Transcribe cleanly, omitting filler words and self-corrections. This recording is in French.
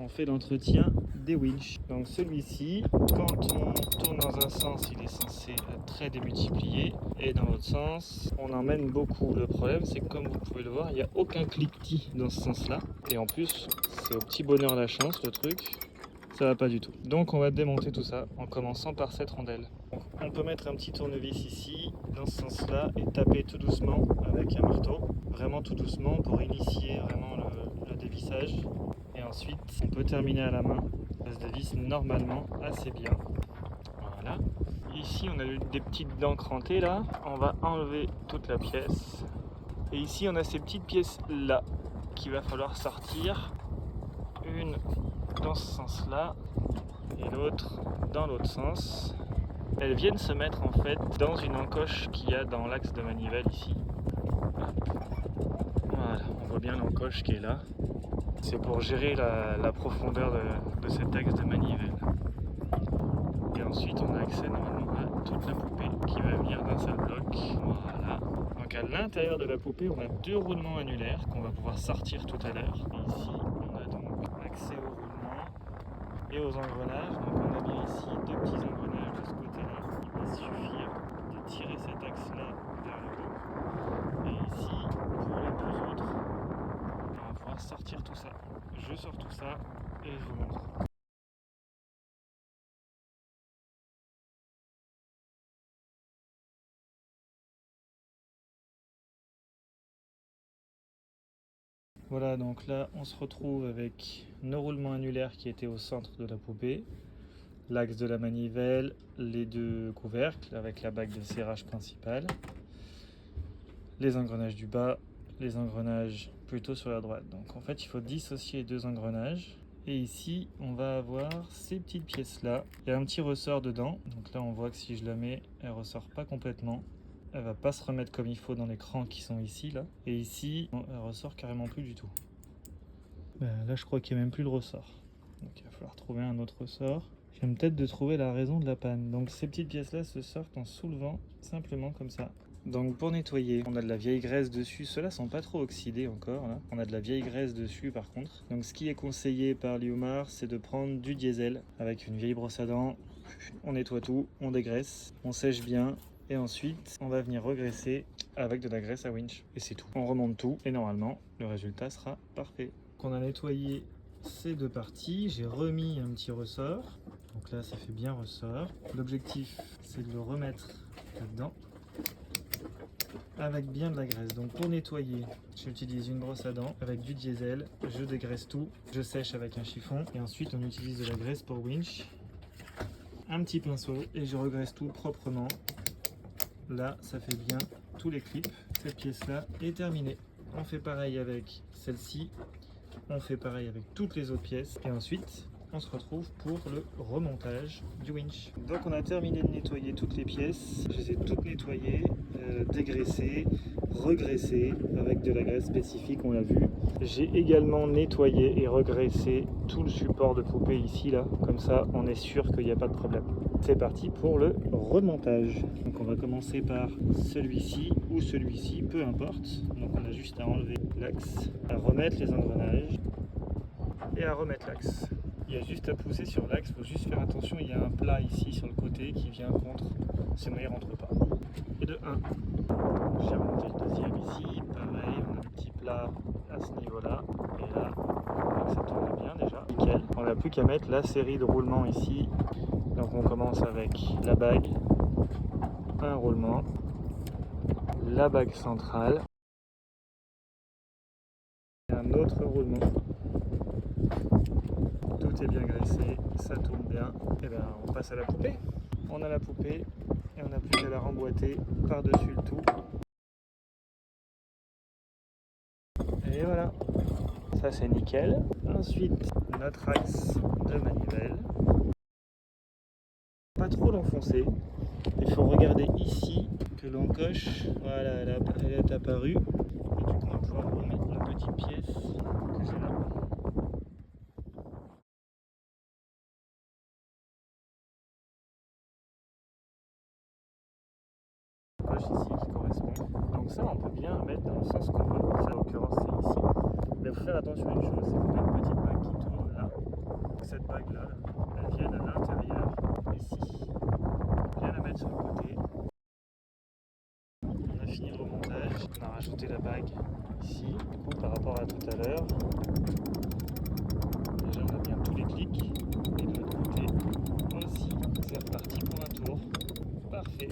fait l'entretien des winches. Donc celui-ci, quand on tourne dans un sens, il est censé être très démultiplié, et dans l'autre sens, on emmène beaucoup. Le problème, c'est que comme vous pouvez le voir, il n'y a aucun cliquetis dans ce sens-là, et en plus, c'est au petit bonheur la chance le truc. Ça va pas du tout. Donc on va démonter tout ça en commençant par cette rondelle. Donc, on peut mettre un petit tournevis ici, dans ce sens-là, et taper tout doucement avec un marteau. Vraiment tout doucement pour initier vraiment le dévissage. Et ensuite, on peut terminer à la main. Ça se dévisse normalement assez bien. Voilà. Ici, on a des petites dents crantées là. On va enlever toute la pièce. Et ici, on a ces petites pièces là qu'il va falloir sortir. Une dans ce sens-là et l'autre dans l'autre sens. Elles viennent se mettre en fait dans une encoche qu'il y a dans l'axe de manivelle ici. Voilà, on voit bien l'encoche qui est là. C'est pour gérer la profondeur de cet axe de manivelle. Et ensuite on a accès normalement à toute la poupée qui va venir d'un seul bloc. Voilà. Donc à l'intérieur de la poupée on a deux roulements annulaires qu'on va pouvoir sortir tout à l'heure. Et ici on a donc accès aux roulements et aux engrenages. Donc on a bien ici deux petits engrenages de ce côté-là. Il va suffire de tirer cet axe-là vers le haut. Et ici, pour les deux autres, on va pouvoir sortir tout ça. Je sors tout ça et je vous montre. Voilà, donc là on se retrouve avec nos roulements annulaires qui étaient au centre de la poupée, l'axe de la manivelle, les deux couvercles avec la bague de serrage principale, les engrenages du bas, les engrenages plutôt sur la droite. Donc en fait il faut dissocier les deux engrenages. Et ici on va avoir ces petites pièces là. Il y a un petit ressort dedans. Donc là on voit que si je la mets, elle ressort pas complètement. Elle va pas se remettre comme il faut dans les crans qui sont ici là. Et ici elle ressort carrément plus du tout. Là je crois qu'il n'y a même plus le ressort. Donc il va falloir trouver un autre ressort. Je viens peut-être de trouver la raison de la panne. Donc ces petites pièces là se sortent en soulevant simplement comme ça. Donc pour nettoyer, on a de la vieille graisse dessus. Ceux-là sont pas trop oxydés encore là. On a de la vieille graisse dessus par contre. Donc ce qui est conseillé par Liumar, c'est de prendre du diesel avec une vieille brosse à dents. On nettoie tout, on dégraisse, on sèche bien. Et ensuite, on va venir regraisser avec de la graisse à winch. Et c'est tout. On remonte tout et normalement, le résultat sera parfait. Donc on a nettoyé ces deux parties. J'ai remis un petit ressort. Donc là, ça fait bien ressort. L'objectif, c'est de le remettre là-dedans avec bien de la graisse. Donc pour nettoyer, j'utilise une brosse à dents avec du diesel. Je dégraisse tout. Je sèche avec un chiffon. Et ensuite, on utilise de la graisse pour winch. Un petit pinceau et je regraisse tout proprement. Là, ça fait bien tous les clips. Cette pièce-là est terminée. On fait pareil avec celle-ci. On fait pareil avec toutes les autres pièces. Et ensuite, on se retrouve pour le remontage du winch. Donc on a terminé de nettoyer toutes les pièces. Je les ai toutes nettoyées, dégraissées, regraissées avec de la graisse spécifique, on l'a vu. J'ai également nettoyé et regraissé tout le support de poupée ici, là. Comme ça, on est sûr qu'il n'y a pas de problème. C'est parti pour le remontage. Donc on va commencer par celui-ci ou celui-ci, peu importe. Donc on a juste à enlever l'axe, à remettre les engrenages et à remettre l'axe. Il y a juste à pousser sur l'axe, il faut juste faire attention, il y a un plat ici sur le côté qui vient contre, sinon il ne rentre pas. Et de 1. J'ai remonté le deuxième ici, pareil, on a le petit plat à ce niveau-là, et là, on voit que ça tourne bien déjà, nickel. On n'a plus qu'à mettre la série de roulements ici. Donc on commence avec la bague, un roulement, la bague centrale, et un autre roulement. Tout est bien graissé, ça tourne bien. Et bien on passe à la poupée. On a la poupée et on n'a plus qu'à la remboîter par-dessus le tout. Et voilà, ça c'est nickel. Ensuite, notre axe de manivelle. Pas trop l'enfoncer. Il faut regarder ici que l'encoche, voilà, elle est apparue. Et du coup, on va pouvoir remettre nos petites pièces que j'ai là. Ici qui correspond. Donc ça on peut bien mettre dans le sens qu'on veut. Ça en l'occurrence c'est ici. Mais il faut faire attention à une chose, c'est qu'on a une petite bague qui tourne là. cette bague là, elle vienne à l'intérieur, ici. Bien la mettre sur le côté. On a fini le remontage, on a rajouté la bague ici, du coup par rapport à tout à l'heure. Déjà on a bien tous les clics, et de l'autre côté aussi. C'est reparti pour un tour. Parfait.